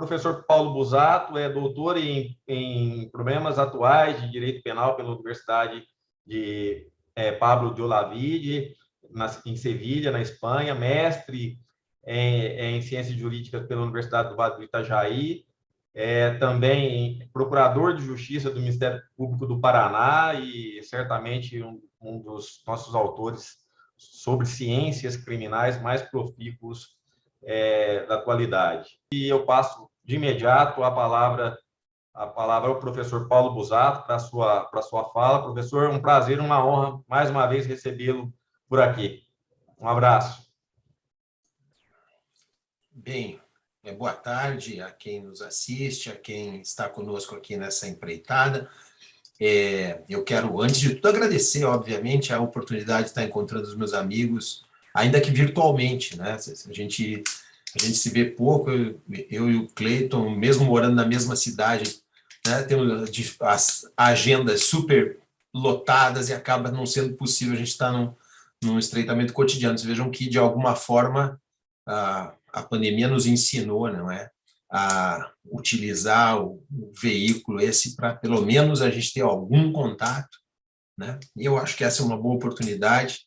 professor Paulo Busato é doutor em problemas atuais de direito penal pela Universidade de Pablo de Olavide, em Sevilha, na Espanha, mestre em ciências jurídicas pela Universidade do Vale do Itajaí, também procurador de justiça do Ministério Público do Paraná e certamente um dos nossos autores sobre ciências criminais mais profícuos da atualidade. E eu passo de imediato a palavra ao professor Paulo Busato para a sua fala. Professor, um prazer, uma honra, mais uma vez, recebê-lo por aqui. Um abraço. Bem, boa tarde a quem nos assiste, a quem está conosco aqui nessa empreitada. Eu quero, antes de tudo, agradecer, obviamente, a oportunidade de estar encontrando os meus amigos, ainda que virtualmente, né? A gente se vê pouco, eu e o Cleiton, mesmo morando na mesma cidade, né, temos as agendas super lotadas e acaba não sendo possível a gente estar num estreitamento cotidiano. Vocês vejam que, de alguma forma, a pandemia nos ensinou, não é, a utilizar o veículo esse para, pelo menos, a gente ter algum contato, né? E eu acho que essa é uma boa oportunidade.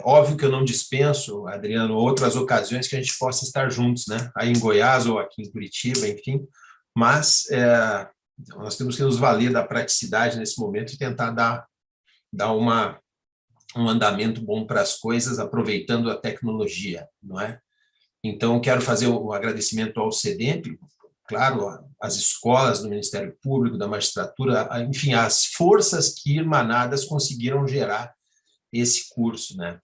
Óbvio que eu não dispenso, Adriano, outras ocasiões que a gente possa estar juntos, né? Aí em Goiás ou aqui em Curitiba, enfim, mas nós temos que nos valer da praticidade nesse momento e tentar dar um andamento bom para as coisas, aproveitando a tecnologia, não é? Então, quero fazer o agradecimento ao CEDEMP, claro, às escolas do Ministério Público, da magistratura, enfim, as forças que, irmanadas, conseguiram gerar esse curso, né?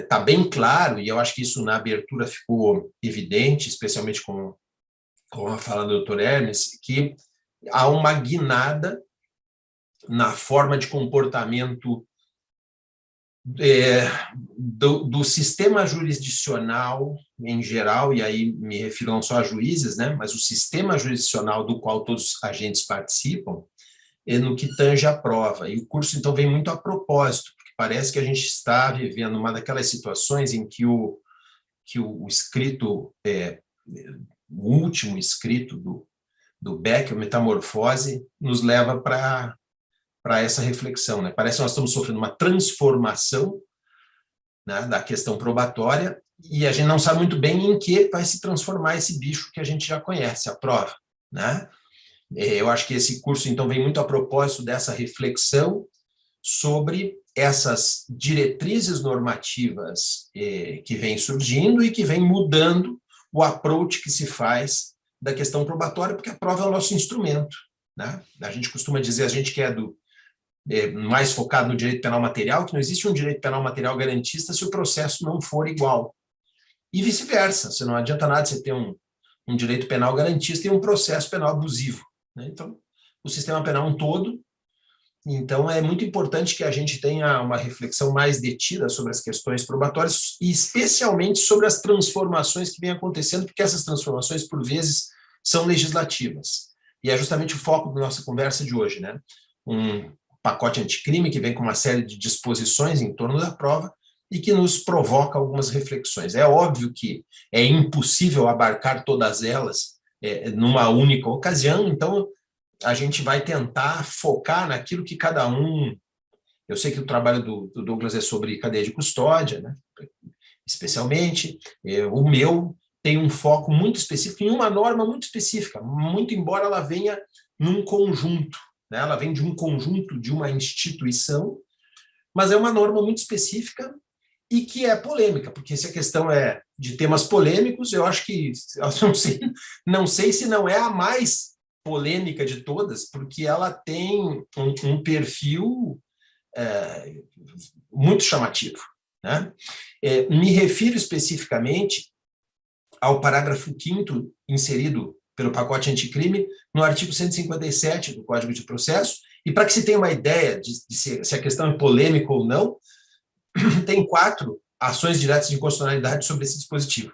Tá bem claro, e eu acho que isso na abertura ficou evidente, especialmente com a fala do Dr. Hermes, que há uma guinada na forma de comportamento do sistema jurisdicional em geral, e aí me refiro não só a juízes, né, mas o sistema jurisdicional do qual todos os agentes participam, no que tange à prova. E o curso, então, vem muito a propósito, porque parece que a gente está vivendo uma daquelas situações em que o escrito, o último escrito do Beck, a Metamorfose, nos leva para essa reflexão, né? Parece que nós estamos sofrendo uma transformação, né, da questão probatória, e a gente não sabe muito bem em que vai se transformar esse bicho que a gente já conhece, a prova, né? Eu acho que esse curso, então, vem muito a propósito dessa reflexão sobre essas diretrizes normativas que vêm surgindo e que vêm mudando o approach que se faz da questão probatória, porque a prova é o nosso instrumento, né? A gente costuma dizer, a gente que é mais focado no direito penal material, que não existe um direito penal material garantista se o processo não for igual. E vice-versa, você não adianta nada você ter um direito penal garantista e um processo penal abusivo, né? Então, o sistema penal é um todo. Então, é muito importante que a gente tenha uma reflexão mais detida sobre as questões probatórias e especialmente sobre as transformações que vêm acontecendo, porque essas transformações, por vezes, são legislativas. E é justamente o foco da nossa conversa de hoje, né? Um pacote anticrime que vem com uma série de disposições em torno da prova e que nos provoca algumas reflexões. É óbvio que é impossível abarcar todas elas numa única ocasião, então a gente vai tentar focar naquilo que cada um... Eu sei que o trabalho do Douglas é sobre cadeia de custódia, né? Especialmente. O meu tem um foco muito específico em uma norma muito específica, muito embora ela venha num conjunto, né? Ela vem de um conjunto de uma instituição, mas é uma norma muito específica e que é polêmica, porque se a questão é de temas polêmicos, eu acho que, não sei se não é a mais polêmica de todas, porque ela tem um perfil muito chamativo, né? Me refiro especificamente ao parágrafo 5º inserido pelo pacote anticrime no artigo 157 do Código de Processo, e para que se tenha uma ideia de se a questão é polêmica ou não, tem 4 ações diretas de inconstitucionalidade sobre esse dispositivo.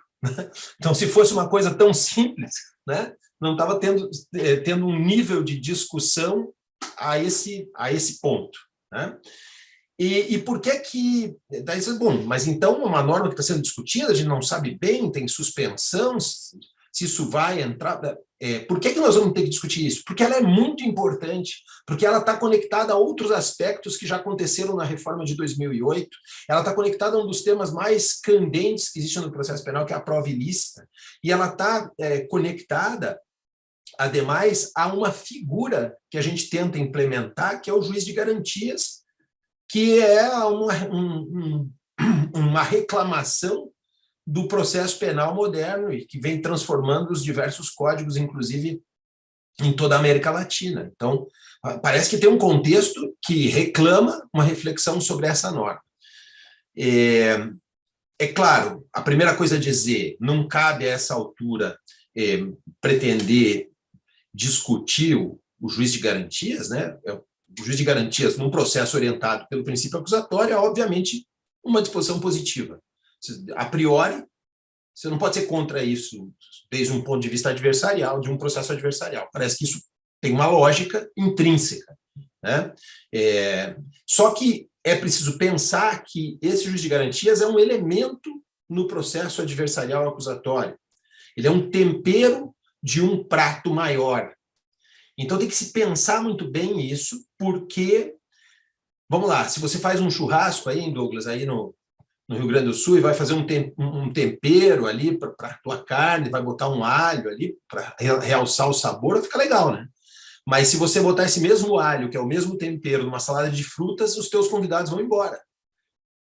Então, se fosse uma coisa tão simples, né, não estava tendo um nível de discussão a esse ponto, né? E por que bom, mas então uma norma que está sendo discutida, a gente não sabe bem, tem suspensão, se isso vai entrar... por que nós vamos ter que discutir isso? Porque ela é muito importante, porque ela está conectada a outros aspectos que já aconteceram na reforma de 2008, ela está conectada a um dos temas mais candentes que existe no processo penal, que é a prova ilícita, e ela está conectada, ademais, a uma figura que a gente tenta implementar, que é o juiz de garantias, que é uma reclamação do processo penal moderno e que vem transformando os diversos códigos, inclusive em toda a América Latina. Então, parece que tem um contexto que reclama uma reflexão sobre essa norma. É claro, a primeira coisa a dizer, não cabe a essa altura pretender discutir o juiz de garantias, né? O juiz de garantias, num processo orientado pelo princípio acusatório, é obviamente uma disposição positiva. A priori, você não pode ser contra isso desde um ponto de vista adversarial, de um processo adversarial. Parece que isso tem uma lógica intrínseca, né? Só que é preciso pensar que esse juiz de garantias é um elemento no processo adversarial acusatório. Ele é um tempero de um prato maior. Então tem que se pensar muito bem isso, porque, vamos lá, se você faz um churrasco aí, Douglas, aí no Rio Grande do Sul, e vai fazer um tempero ali para a tua carne, vai botar um alho ali para realçar o sabor, fica legal, né? Mas se você botar esse mesmo alho, que é o mesmo tempero, numa salada de frutas, os teus convidados vão embora,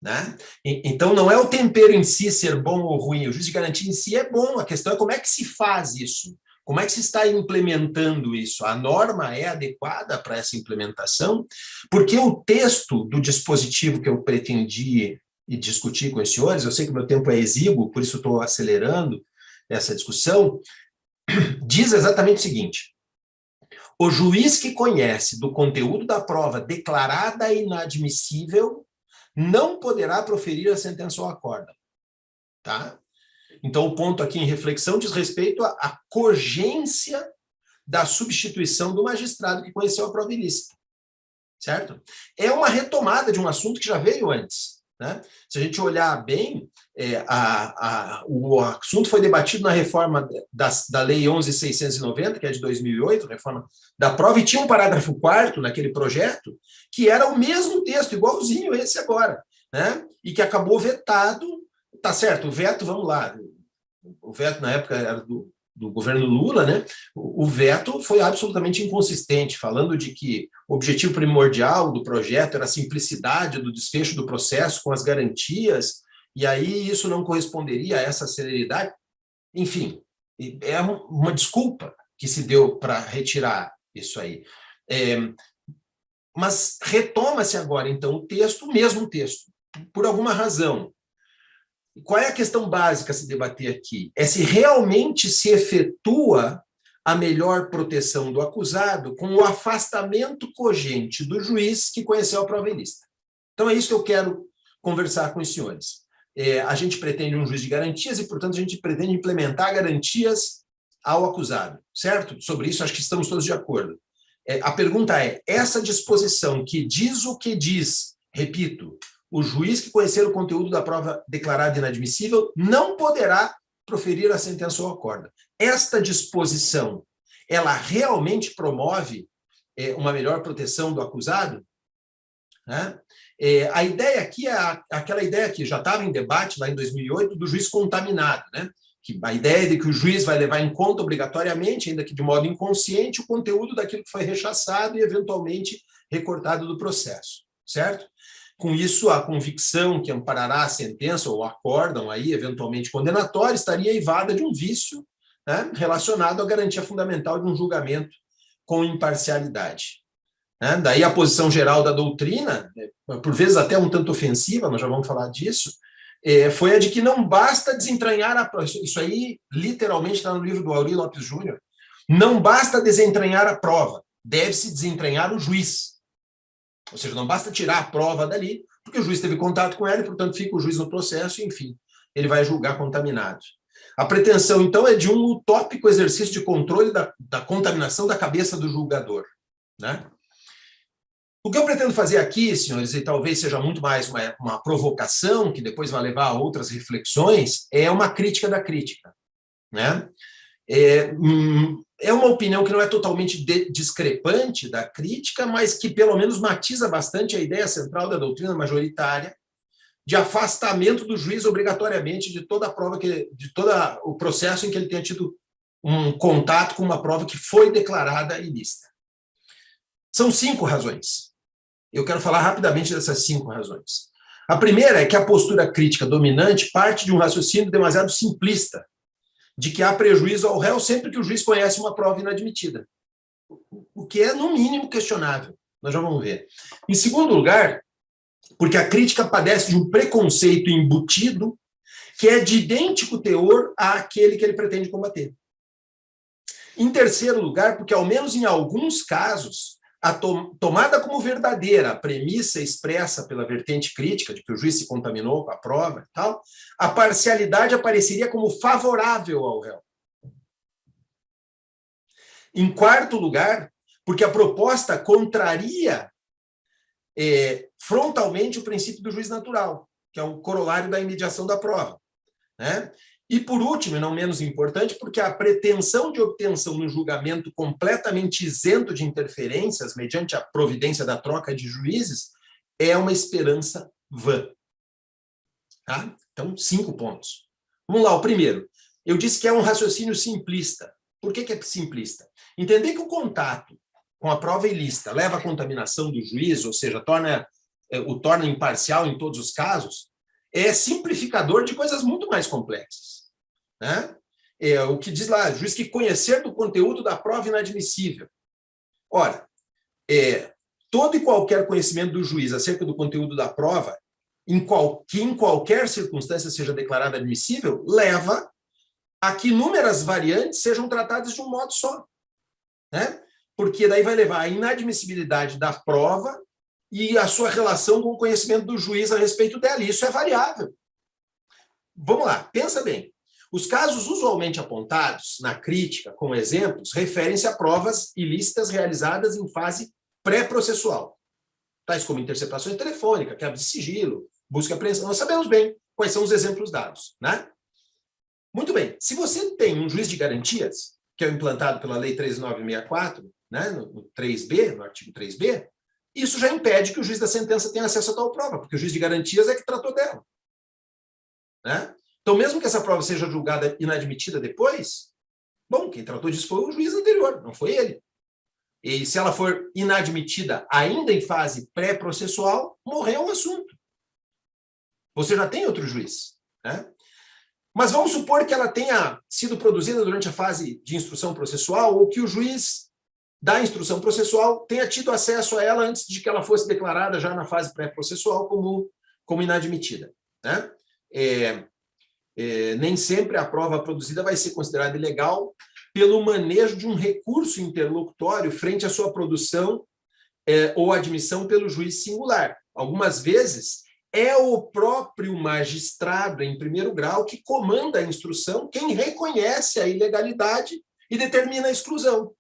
né? Então não é o tempero em si ser bom ou ruim, o juiz de garantia em si é bom, a questão é como é que se faz isso, como é que se está implementando isso. A norma é adequada para essa implementação, porque o texto do dispositivo que eu pretendi e discutir com os senhores, eu sei que o meu tempo é exíguo, por isso estou acelerando essa discussão, diz exatamente o seguinte: o juiz que conhece do conteúdo da prova declarada inadmissível não poderá proferir a sentença ou acórdão. Tá? Então, o ponto aqui em reflexão diz respeito à cogência da substituição do magistrado que conheceu a prova ilícita. Certo? É uma retomada de um assunto que já veio antes. Né? Se a gente olhar bem, o assunto foi debatido na reforma da Lei 11.690, que é de 2008, reforma da prova, e tinha um parágrafo 4º naquele projeto, que era o mesmo texto, igualzinho esse agora, né? E que acabou vetado. Tá certo, o veto, vamos lá, o veto na época era do governo Lula, né? O veto foi absolutamente inconsistente, falando de que o objetivo primordial do projeto era a simplicidade do desfecho do processo com as garantias, e aí isso não corresponderia a essa celeridade. Enfim, é uma desculpa que se deu para retirar isso aí. Mas retoma-se agora, então, o texto, o mesmo texto, por alguma razão. Qual é a questão básica a se debater aqui? É se realmente se efetua a melhor proteção do acusado com o afastamento cogente do juiz que conheceu a prova ilícita. Então, é isso que eu quero conversar com os senhores. A gente pretende um juiz de garantias e, portanto, a gente pretende implementar garantias ao acusado, certo? Sobre isso, acho que estamos todos de acordo. A pergunta é, essa disposição que diz o que diz, repito, o juiz que conhecer o conteúdo da prova declarada inadmissível não poderá proferir a sentença ou acórdão. Esta disposição, ela realmente promove uma melhor proteção do acusado? Né? A ideia aqui é aquela ideia que já estava em debate lá em 2008 do juiz contaminado, né? Que a ideia de que o juiz vai levar em conta obrigatoriamente, ainda que de modo inconsciente, o conteúdo daquilo que foi rechaçado e eventualmente recortado do processo, certo? Com isso, a convicção que amparará a sentença ou acórdão aí, eventualmente condenatório, estaria eivada de um vício, né, relacionado à garantia fundamental de um julgamento com imparcialidade. Né? Daí a posição geral da doutrina, por vezes até um tanto ofensiva, nós já vamos falar disso, foi a de que não basta desentranhar a prova. Isso aí literalmente está no livro do Auri Lopes Júnior. Não basta desentranhar a prova, deve-se desentranhar o juiz. Ou seja, não basta tirar a prova dali, porque o juiz teve contato com ela e, portanto, fica o juiz no processo e, enfim, ele vai julgar contaminado. A pretensão, então, é de um utópico exercício de controle da contaminação da cabeça do julgador. Né? O que eu pretendo fazer aqui, senhores, e talvez seja muito mais uma provocação, que depois vai levar a outras reflexões, é uma crítica da crítica. Né? É uma opinião que não é totalmente discrepante da crítica, mas que pelo menos matiza bastante a ideia central da doutrina majoritária de afastamento do juiz obrigatoriamente de toda a prova, de todo o processo em que ele tenha tido um contato com uma prova que foi declarada ilícita. São 5 razões. Eu quero falar rapidamente dessas 5 razões. A primeira é que a postura crítica dominante parte de um raciocínio demasiado simplista, de que há prejuízo ao réu sempre que o juiz conhece uma prova inadmitida, o que é, no mínimo, questionável. Nós já vamos ver. Em segundo lugar, porque a crítica padece de um preconceito embutido que é de idêntico teor àquele que ele pretende combater. Em terceiro lugar, porque, ao menos em alguns casos, a tomada como verdadeira a premissa expressa pela vertente crítica, de que o juiz se contaminou com a prova e tal, a parcialidade apareceria como favorável ao réu. Em quarto lugar, porque a proposta contraria frontalmente o princípio do juiz natural, que é o corolário da imediação da prova, né? E, por último, e não menos importante, porque a pretensão de obtenção no julgamento completamente isento de interferências, mediante a providência da troca de juízes, é uma esperança vã. Tá? Então, 5 pontos. Vamos lá, o primeiro. Eu disse que é um raciocínio simplista. Por que é simplista? Entender que o contato com a prova ilícita leva à contaminação do juiz, ou seja, o torna imparcial em todos os casos, é simplificador de coisas muito mais complexas. Né? O que diz lá, juiz que conhecer do conteúdo da prova inadmissível. Ora, todo e qualquer conhecimento do juiz acerca do conteúdo da prova, que em qualquer circunstância seja declarada admissível, leva a que inúmeras variantes sejam tratadas de um modo só. Né? Porque daí vai levar à inadmissibilidade da prova e a sua relação com o conhecimento do juiz a respeito dela. Isso é variável. Vamos lá, pensa bem. Os casos usualmente apontados na crítica como exemplos referem-se a provas ilícitas realizadas em fase pré-processual, tais como interceptações telefônicas, quebra de sigilo, busca e apreensão. Nós sabemos bem quais são os exemplos dados, né? Muito bem. Se você tem um juiz de garantias, que é implantado pela Lei 13964, né, no 3B, no artigo 3B, isso já impede que o juiz da sentença tenha acesso a tal prova, porque o juiz de garantias é que tratou dela. Né? Então, mesmo que essa prova seja julgada inadmitida depois, bom, quem tratou disso foi o juiz anterior, não foi ele. E se ela for inadmitida ainda em fase pré-processual, morreu o assunto. Você já tem outro juiz. Né? Mas vamos supor que ela tenha sido produzida durante a fase de instrução processual ou que o juiz da instrução processual tenha tido acesso a ela antes de que ela fosse declarada já na fase pré-processual como inadmitida. Né? Nem sempre a prova produzida vai ser considerada ilegal pelo manejo de um recurso interlocutório frente à sua produção ou admissão pelo juiz singular. Algumas vezes é o próprio magistrado em primeiro grau que comanda a instrução, quem reconhece a ilegalidade e determina a exclusão.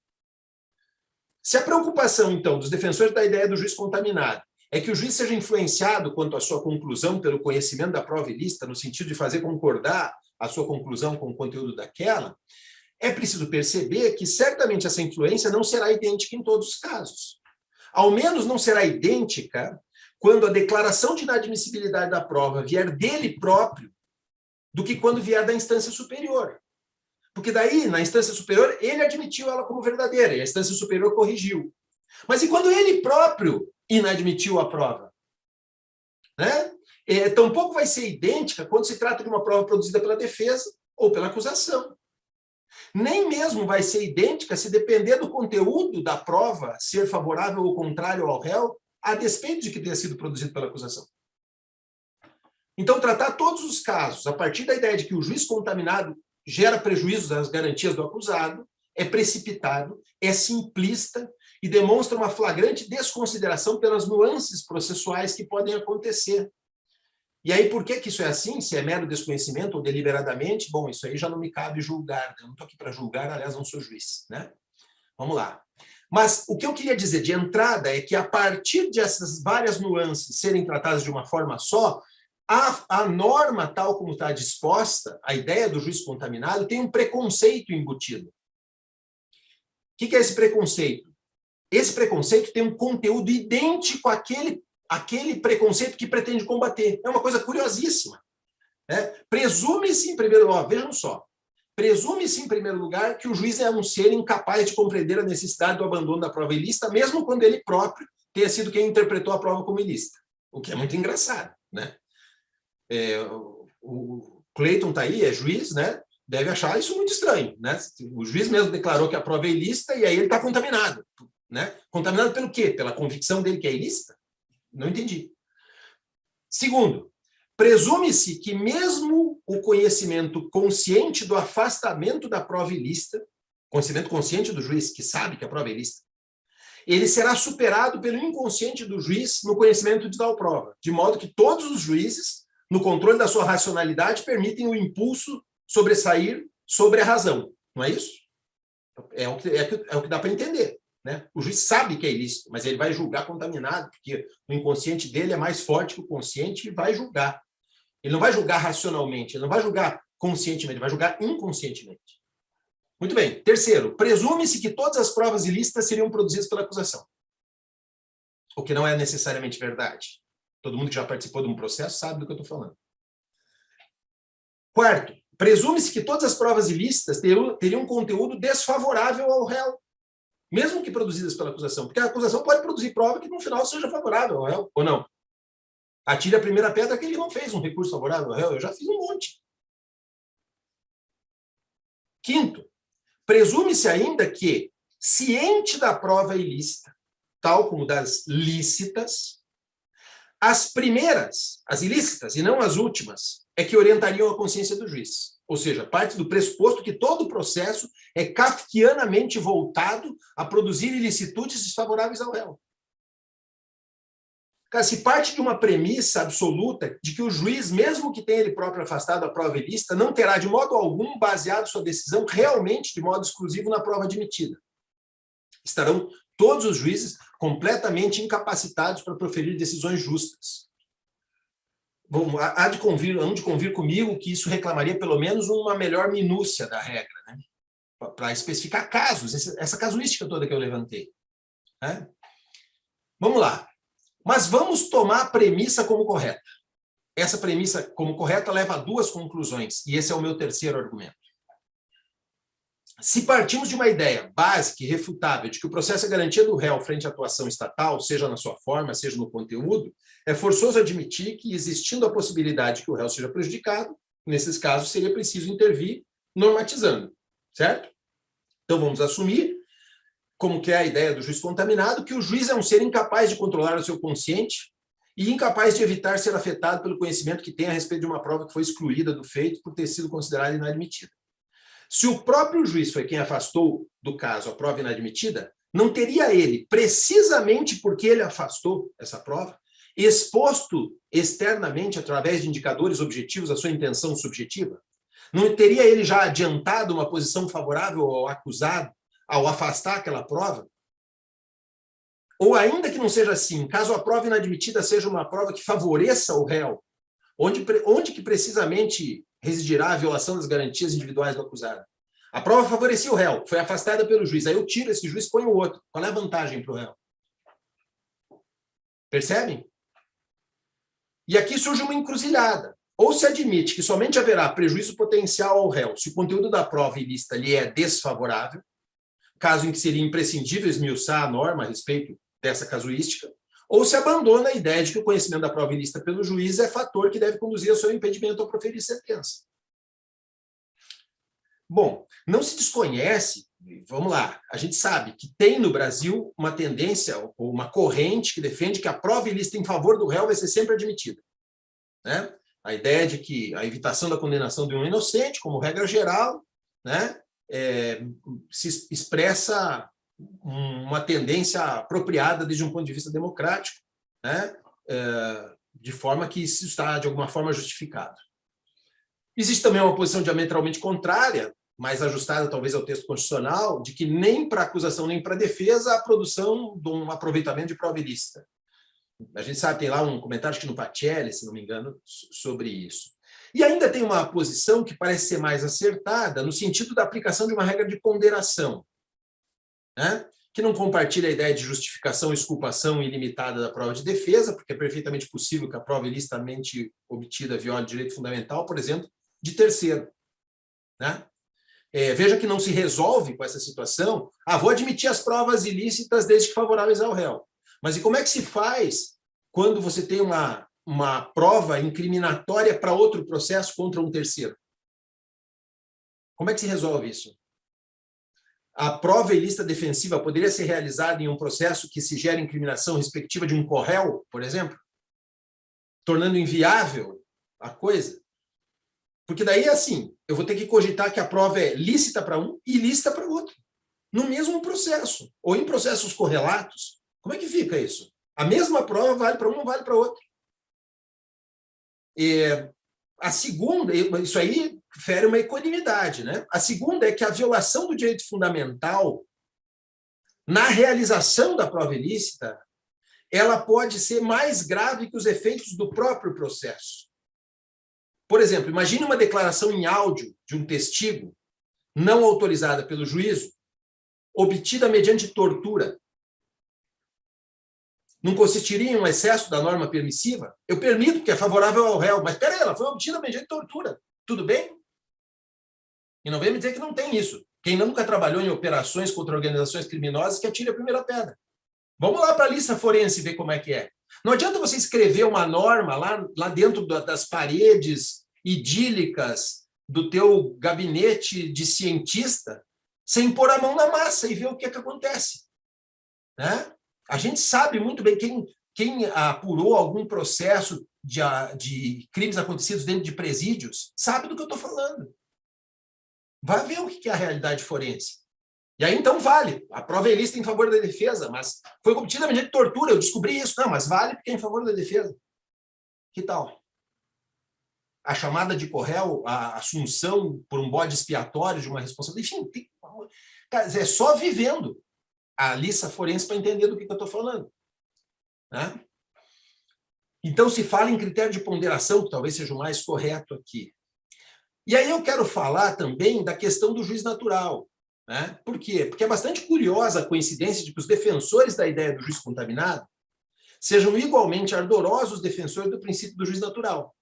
Se a preocupação, então, dos defensores da ideia do juiz contaminado é que o juiz seja influenciado quanto à sua conclusão pelo conhecimento da prova ilícita, no sentido de fazer concordar a sua conclusão com o conteúdo daquela, é preciso perceber que certamente essa influência não será idêntica em todos os casos. Ao menos não será idêntica quando a declaração de inadmissibilidade da prova vier dele próprio, do que quando vier da instância superior. Porque daí, na instância superior, ele admitiu ela como verdadeira, e a instância superior corrigiu. Mas e quando ele próprio inadmitiu a prova? Né? Tampouco vai ser idêntica quando se trata de uma prova produzida pela defesa ou pela acusação. Nem mesmo vai ser idêntica se depender do conteúdo da prova ser favorável ou contrário ao réu, a despeito de que tenha sido produzido pela acusação. Então, tratar todos os casos a partir da ideia de que o juiz contaminado gera prejuízos às garantias do acusado é precipitado, é simplista e demonstra uma flagrante desconsideração pelas nuances processuais que podem acontecer. E aí, por que isso é assim? Se é mero desconhecimento ou deliberadamente? Bom, isso aí já não me cabe julgar. Eu não estou aqui para julgar, aliás, não sou juiz. Né? Vamos lá. Mas o que eu queria dizer de entrada é que, a partir dessas várias nuances serem tratadas de uma forma só, A norma, tal como está disposta, a ideia do juiz contaminado, tem um preconceito embutido. O que é esse preconceito? Esse preconceito tem um conteúdo idêntico àquele preconceito que pretende combater. É uma coisa curiosíssima. Presume-se, em primeiro lugar, vejam só, presume-se, em primeiro lugar, que o juiz é um ser incapaz de compreender a necessidade do abandono da prova ilícita, mesmo quando ele próprio tenha sido quem interpretou a prova como ilícita. O que é muito engraçado, né? O Clayton está aí, é juiz, né? Deve achar isso muito estranho, né? O juiz mesmo declarou que a prova é ilícita e aí ele está contaminado, né? Contaminado pelo quê? Pela convicção dele que é ilícita? Não entendi. Segundo, presume-se que mesmo o conhecimento consciente do afastamento da prova ilícita, conhecimento consciente do juiz, que sabe que a prova é ilícita, ele será superado pelo inconsciente do juiz no conhecimento de tal prova, de modo que todos os juízes, no controle da sua racionalidade, permitem o impulso sobressair sobre a razão. Não é isso? É o que dá para entender, né? O juiz sabe que é ilícito, mas ele vai julgar contaminado, porque o inconsciente dele é mais forte que o consciente e vai julgar. Ele não vai julgar racionalmente, ele não vai julgar conscientemente, ele vai julgar inconscientemente. Muito bem. Terceiro, presume-se que todas as provas ilícitas seriam produzidas pela acusação. O que não é necessariamente verdade. Todo mundo que já participou de um processo sabe do que eu estou falando. Quarto, presume-se que todas as provas ilícitas teriam um conteúdo desfavorável ao réu, mesmo que produzidas pela acusação. Porque a acusação pode produzir prova que no final seja favorável ao réu, ou não. Atire a primeira pedra que ele não fez um recurso favorável ao réu. Eu já fiz um monte. Quinto, presume-se ainda que, ciente da prova ilícita, tal como das lícitas, as primeiras, as ilícitas, e não as últimas, é que orientariam a consciência do juiz. Ou seja, parte do pressuposto que todo o processo é kafkianamente voltado a produzir ilicitudes desfavoráveis ao réu. Cara, se parte de uma premissa absoluta de que o juiz, mesmo que tenha ele próprio afastado a prova ilícita, não terá de modo algum baseado sua decisão realmente de modo exclusivo na prova admitida. Estarão todos os juízes completamente incapacitados para proferir decisões justas. Hão de convir comigo que isso reclamaria pelo menos uma melhor minúcia da regra, né? Para especificar casos, essa casuística toda que eu levantei. Né? Vamos lá. Mas vamos tomar a premissa como correta. Essa premissa como correta leva a duas conclusões, e esse é o meu terceiro argumento. Se partimos de uma ideia básica e refutável de que o processo é garantia do réu frente à atuação estatal, seja na sua forma, seja no conteúdo, é forçoso admitir que, existindo a possibilidade de que o réu seja prejudicado, nesses casos seria preciso intervir normatizando, certo? Então vamos assumir, como que é a ideia do juiz contaminado, que o juiz é um ser incapaz de controlar o seu consciente e incapaz de evitar ser afetado pelo conhecimento que tem a respeito de uma prova que foi excluída do feito por ter sido considerada inadmitida. Se o próprio juiz foi quem afastou do caso a prova inadmitida, não teria ele, precisamente porque ele afastou essa prova, exposto externamente, através de indicadores objetivos, a sua intenção subjetiva? Não teria ele já adiantado uma posição favorável ao acusado ao afastar aquela prova? Ou ainda que não seja assim, caso a prova inadmitida seja uma prova que favoreça o réu, onde que precisamente residirá a violação das garantias individuais do acusado? A prova favorecia o réu, foi afastada pelo juiz, aí eu tiro esse juiz e ponho o outro. Qual é a vantagem para o réu? Percebem? E aqui surge uma encruzilhada. Ou se admite que somente haverá prejuízo potencial ao réu se o conteúdo da prova ilícita lhe é desfavorável, caso em que seria imprescindível esmiuçar a norma a respeito dessa casuística, ou se abandona a ideia de que o conhecimento da prova ilícita pelo juiz é fator que deve conduzir ao seu impedimento ao proferir sentença. Bom, não se desconhece, vamos lá, a gente sabe que tem no Brasil uma tendência, ou uma corrente que defende que a prova ilícita em favor do réu vai ser sempre admitida. Né? A ideia de que a evitação da condenação de um inocente, como regra geral, né, se expressa uma tendência apropriada desde um ponto de vista democrático, né, de forma que isso está, de alguma forma, justificado. Existe também uma posição diametralmente contrária, mais ajustada talvez ao texto constitucional, de que nem para acusação nem para defesa a produção de um aproveitamento de prova ilícita. A gente sabe, tem lá um comentário, acho que no Pacelli, se não me engano, sobre isso. E ainda tem uma posição que parece ser mais acertada, no sentido da aplicação de uma regra de ponderação, né? Que não compartilha a ideia de justificação e exculpação ilimitada da prova de defesa, porque é perfeitamente possível que a prova ilicitamente obtida viole direito fundamental, por exemplo, de terceiro, né? Veja que não se resolve com essa situação. Vou admitir as provas ilícitas desde que favoráveis ao réu. Mas e como é que se faz quando você tem uma prova incriminatória para outro processo contra um terceiro? Como é que se resolve isso? A prova ilícita defensiva poderia ser realizada em um processo que se gera incriminação respectiva de um corréu, por exemplo? Tornando inviável a coisa? Porque daí, assim, eu vou ter que cogitar que a prova é lícita para um e ilícita para o outro, no mesmo processo, ou em processos correlatos. Como é que fica isso? A mesma prova vale para um, não vale para outro. A segunda, isso aí fere uma equanimidade, né? A segunda é que a violação do direito fundamental, na realização da prova ilícita, ela pode ser mais grave que os efeitos do próprio processo. Por exemplo, imagine uma declaração em áudio de um testigo não autorizada pelo juízo, obtida mediante tortura. Não consistiria em um excesso da norma permissiva? Eu permito, porque é favorável ao réu, mas peraí, ela foi obtida mediante tortura. Tudo bem? E não vem me dizer que não tem isso. Quem nunca trabalhou em operações contra organizações criminosas, que atire a primeira pedra. Vamos lá para a lista forense ver como é que é. Não adianta você escrever uma norma lá dentro das paredes idílicas do teu gabinete de cientista sem pôr a mão na massa e ver o que é que acontece. Né? A gente sabe muito bem quem apurou algum processo de crimes acontecidos dentro de presídios, sabe do que eu estou falando. Vai ver o que é a realidade forense. E aí, então, vale. A prova é ilícita em favor da defesa, mas foi obtida mediante tortura. Eu descobri isso. Não, mas vale porque é em favor da defesa. Que tal? A chamada de corréu, a assunção por um bode expiatório de uma responsabilidade. Enfim, é só vivendo a lista forense para entender do que eu estou falando. Né? Então, se fala em critério de ponderação, que talvez seja o mais correto aqui. E aí eu quero falar também da questão do juiz natural. Né? Por quê? Porque é bastante curiosa a coincidência de que os defensores da ideia do juiz contaminado sejam igualmente ardorosos defensores do princípio do juiz natural.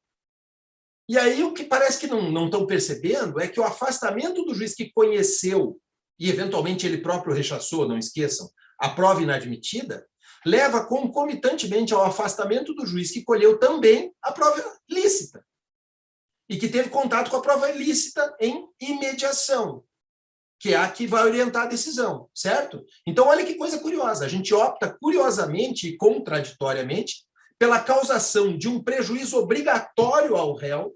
E aí o que parece que não estão percebendo é que o afastamento do juiz que conheceu e eventualmente ele próprio rechaçou, não esqueçam, a prova inadmitida, leva concomitantemente ao afastamento do juiz que colheu também a prova lícita e que teve contato com a prova ilícita em imediação, que é a que vai orientar a decisão, certo? Então, olha que coisa curiosa. A gente opta curiosamente e contraditoriamente pela causação de um prejuízo obrigatório ao réu,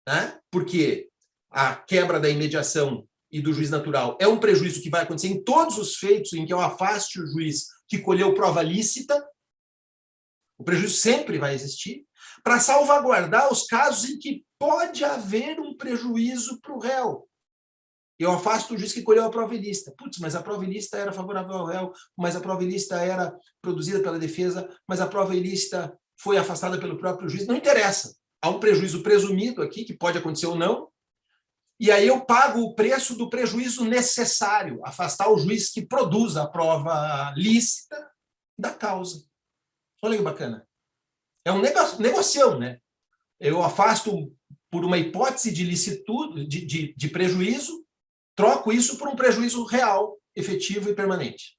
né? Porque a quebra da imediação e do juiz natural é um prejuízo que vai acontecer em todos os feitos em que eu afaste o juiz que colheu prova lícita. O prejuízo sempre vai existir, para salvaguardar os casos em que pode haver um prejuízo para o réu. Eu afasto o juiz que colheu a prova ilícita. Putz, mas a prova ilícita era favorável ao réu, mas a prova ilícita era produzida pela defesa, mas a prova ilícita foi afastada pelo próprio juiz. Não interessa. Há um prejuízo presumido aqui, que pode acontecer ou não, e aí eu pago o preço do prejuízo necessário, afastar o juiz que produz a prova lícita da causa. Olha que bacana. É um negocião, né? Eu afasto por uma hipótese de licitude, de prejuízo, troco isso por um prejuízo real, efetivo e permanente.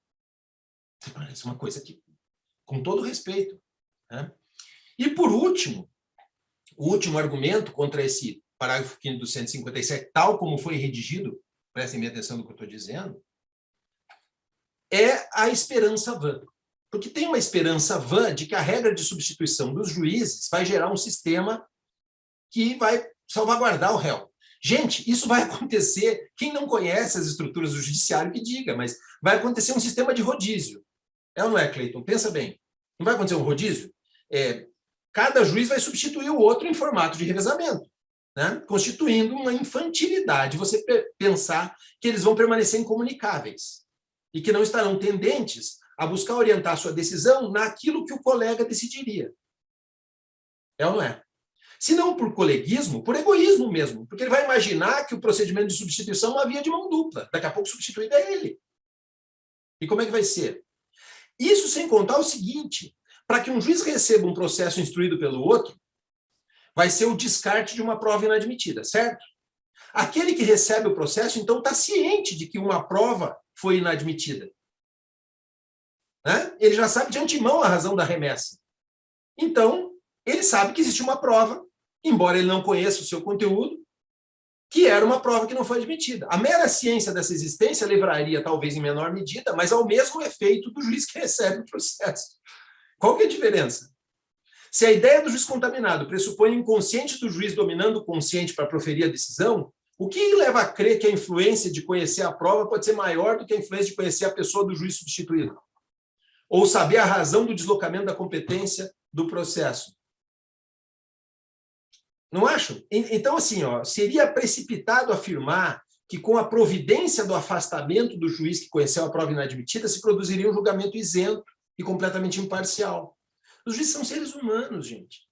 Parece uma coisa que, com todo respeito. Né? E, por último, o último argumento contra esse parágrafo 5º do 157, tal como foi redigido, prestem bem atenção no que eu estou dizendo, é a esperança vã. Porque tem uma esperança vã de que a regra de substituição dos juízes vai gerar um sistema que vai salvaguardar o réu. Gente, isso vai acontecer, quem não conhece as estruturas do judiciário que diga, mas vai acontecer um sistema de rodízio. É ou não é, Cleiton? Pensa bem. Não vai acontecer um rodízio? Cada juiz vai substituir o outro em formato de revezamento, né? Constituindo uma infantilidade você pensar que eles vão permanecer incomunicáveis e que não estarão tendentes a buscar orientar a sua decisão naquilo que o colega decidiria. É ou não é? Se não por coleguismo, por egoísmo mesmo, porque ele vai imaginar que o procedimento de substituição é uma via de mão dupla. Daqui a pouco substituído é ele. E como é que vai ser? Isso sem contar o seguinte, para que um juiz receba um processo instruído pelo outro, vai ser o descarte de uma prova inadmitida, certo? Aquele que recebe o processo, então, está ciente de que uma prova foi inadmitida. Né? Ele já sabe de antemão a razão da remessa. Então, ele sabe que existe uma prova, embora ele não conheça o seu conteúdo, que era uma prova que não foi admitida. A mera ciência dessa existência livraria, talvez em menor medida, mas ao mesmo efeito do juiz que recebe o processo. Qual que é a diferença? Se a ideia do juiz contaminado pressupõe o inconsciente do juiz dominando o consciente para proferir a decisão, o que leva a crer que a influência de conhecer a prova pode ser maior do que a influência de conhecer a pessoa do juiz substituído? Ou saber a razão do deslocamento da competência do processo? Não acho? Então, assim, ó, seria precipitado afirmar que, com a providência do afastamento do juiz que conheceu a prova inadmitida, se produziria um julgamento isento e completamente imparcial. Os juízes são seres humanos, gente.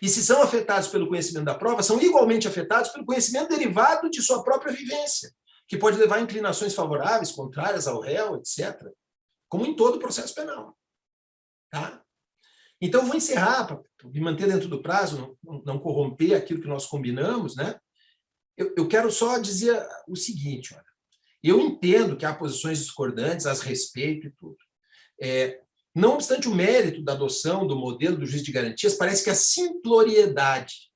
E se são afetados pelo conhecimento da prova, são igualmente afetados pelo conhecimento derivado de sua própria vivência, que pode levar a inclinações favoráveis, contrárias ao réu, etc., como em todo o processo penal. Tá? Então, eu vou encerrar, para me manter dentro do prazo, não corromper aquilo que nós combinamos, né? Eu quero só dizer o seguinte, olha, eu entendo que há posições discordantes a respeito e tudo. Não obstante o mérito da adoção do modelo do juiz de garantias, parece que a simploriedade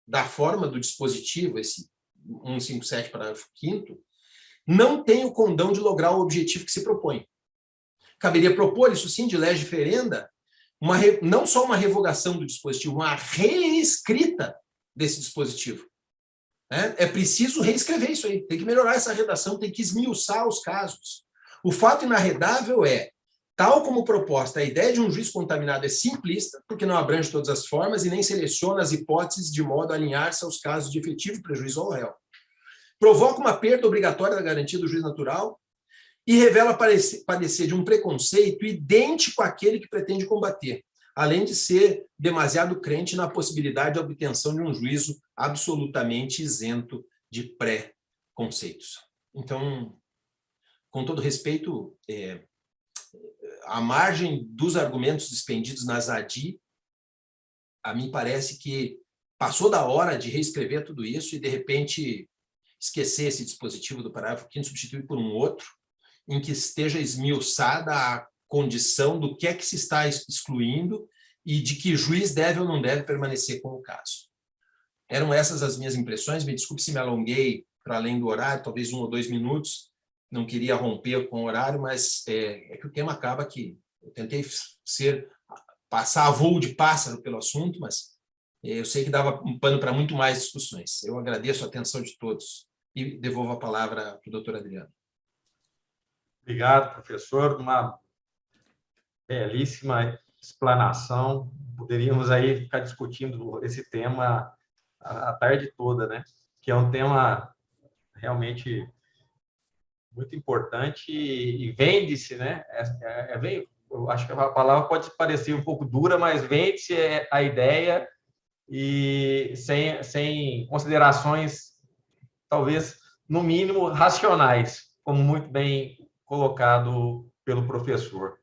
da forma do dispositivo, esse 157, parágrafo 5º, não tem o condão de lograr o objetivo que se propõe. Caberia propor, isso sim, de lege ferenda, não só uma revogação do dispositivo, uma reescrita desse dispositivo. É preciso reescrever isso aí, tem que melhorar essa redação, tem que esmiuçar os casos. O fato inarredável é, tal como proposta, a ideia de um juiz contaminado é simplista, porque não abrange todas as formas e nem seleciona as hipóteses de modo a alinhar-se aos casos de efetivo prejuízo ao réu. Provoca uma perda obrigatória da garantia do juiz natural e revela padecer de um preconceito idêntico àquele que pretende combater, além de ser demasiado crente na possibilidade de obtenção de um juízo absolutamente isento de pré-conceitos. Então, com todo respeito, à margem dos argumentos despendidos na ZADI, a mim parece que passou da hora de reescrever tudo isso e, de repente, esquecer esse dispositivo do parágrafo 5º, substituir por um outro, em que esteja esmiuçada a condição do que é que se está excluindo e de que juiz deve ou não deve permanecer com o caso. Eram essas as minhas impressões, me desculpe se me alonguei para além do horário, talvez 1 ou 2 minutos, não queria romper com o horário, mas é que o tema acaba que eu tentei passar a voo de pássaro pelo assunto, mas eu sei que dava um pano para muito mais discussões. Eu agradeço a atenção de todos e devolvo a palavra para o doutor Adriano. Obrigado, professor. Uma belíssima explanação. Poderíamos aí ficar discutindo esse tema a tarde toda, né? Que é um tema realmente muito importante e vende-se, né? Eu acho que a palavra pode parecer um pouco dura, mas vende-se a ideia e sem considerações, talvez, no mínimo, racionais, como muito bem colocado pelo professor.